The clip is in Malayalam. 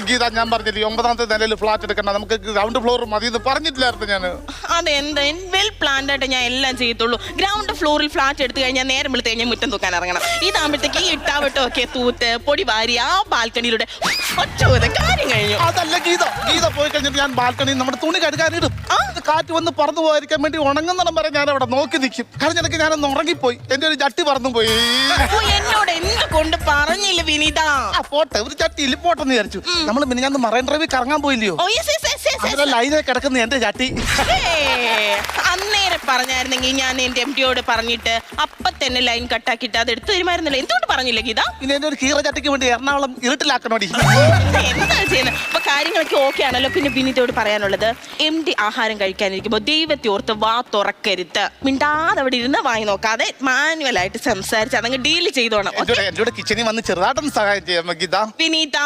ഗീത, ഞാൻ പറഞ്ഞില്ലേ 9ാമത്തെ നിലയിൽ ഫ്ലാറ്റ് എടുക്കണ്ട, നമുക്ക് ഗ്രൗണ്ട് ഫ്ലോർ മതി എന്ന് പറഞ്ഞിട്ടില്ലായിരുന്നു ഞാൻ. അതെന്താ വെൽ പ്ലാൻഡ് ആയിട്ട് ഞാൻ എല്ലാം ചെയ്യത്തുള്ളൂ. ഗ്രൗണ്ട് ഫ്ലോറിൽ ഫ്ലാറ്റ് എടുത്തു കഴിഞ്ഞാൽ നേരം വിളിത്ത് കഴിഞ്ഞാൽ മുറ്റം തൂക്കാൻ ഇറങ്ങണം. ഇതാകുമ്പോഴത്തേക്ക് ഈ ഇട്ടാവട്ടോ ഒക്കെ തൂത്ത് പൊടി വാരി ആ ബാൽക്കണിയിലൂടെ ഒറ്റ കാര്യം കഴിഞ്ഞു. അതല്ല ഗീത, ഗീത പോയി കഴിഞ്ഞിട്ട് ഞാൻ ബാൽക്കണിയിൽ നമ്മുടെ തുണി കഴുകാനിടും. കാറ്റ് വന്ന് പറന്നു പോയിരിക്കാൻ വേണ്ടി ഉണങ്ങുന്നിടം വരെ ഞാൻ അവിടെ നോക്കി നിൽക്കും. കാരണം എനിക്ക് ഞാനൊന്ന് ഉറങ്ങിപ്പോയി, എന്റെ ഒരു ചട്ടി പറന്നു പോയി. എന്നോട് എന്ത് കൊണ്ട് പറഞ്ഞില്ല വിനീത? പോട്ടെ, ഒരു ചട്ടി ഇല്ലിപ്പോട്ടെന്ന് വിചാരിച്ചു. നമ്മൾ പിന്നെ ഞാൻ മറൈൻ ഡ്രൈവിൽ കറങ്ങാൻ പോയില്ലയോ, ലൈനിൽ കിടക്കുന്ന എന്റെ ചട്ടി. അന്നേരം പറഞ്ഞായിരുന്നെങ്കിൽ ഞാൻ എന്റെ MD-യോട് പറഞ്ഞിട്ട് അപ്പൊ തന്നെ ലൈൻ കട്ടാക്കിട്ട് അത് എടുത്തു തരുമായിരുന്നല്ലോ. എന്തുകൊണ്ട് പറഞ്ഞില്ല ഗീത? പിന്നെ എന്റെ ഒരു കീറ ചട്ടിക്ക് വേണ്ടി എറണാകുളം ഇരുട്ടിലാക്കണോടി. എന്താ ചെയ്യുന്നത്? അപ്പൊ കാര്യങ്ങളൊക്കെ ഓക്കെ ആണല്ലോ. പിന്നെ വിനീതയോട് പറയാനുള്ളത്, MD ആഹാരം കഴിക്കാനിരിക്കുമ്പോ ദൈവത്തെ ഓർത്ത് വാ തുറക്കരുത്. മിണ്ടാതെ അവിടെ ഇരുന്ന് വായി നോക്കാതെ മാനുവൽ ആയിട്ട് സംസാരിച്ച് അതങ്ങ് ഡീൽ ചെയ്തോണം. എന്നോട് കിച്ചണിൽ വന്ന് ചെറുതായിട്ടൊന്ന് സഹായം ചെയ്യാം ഗീത. വിനീത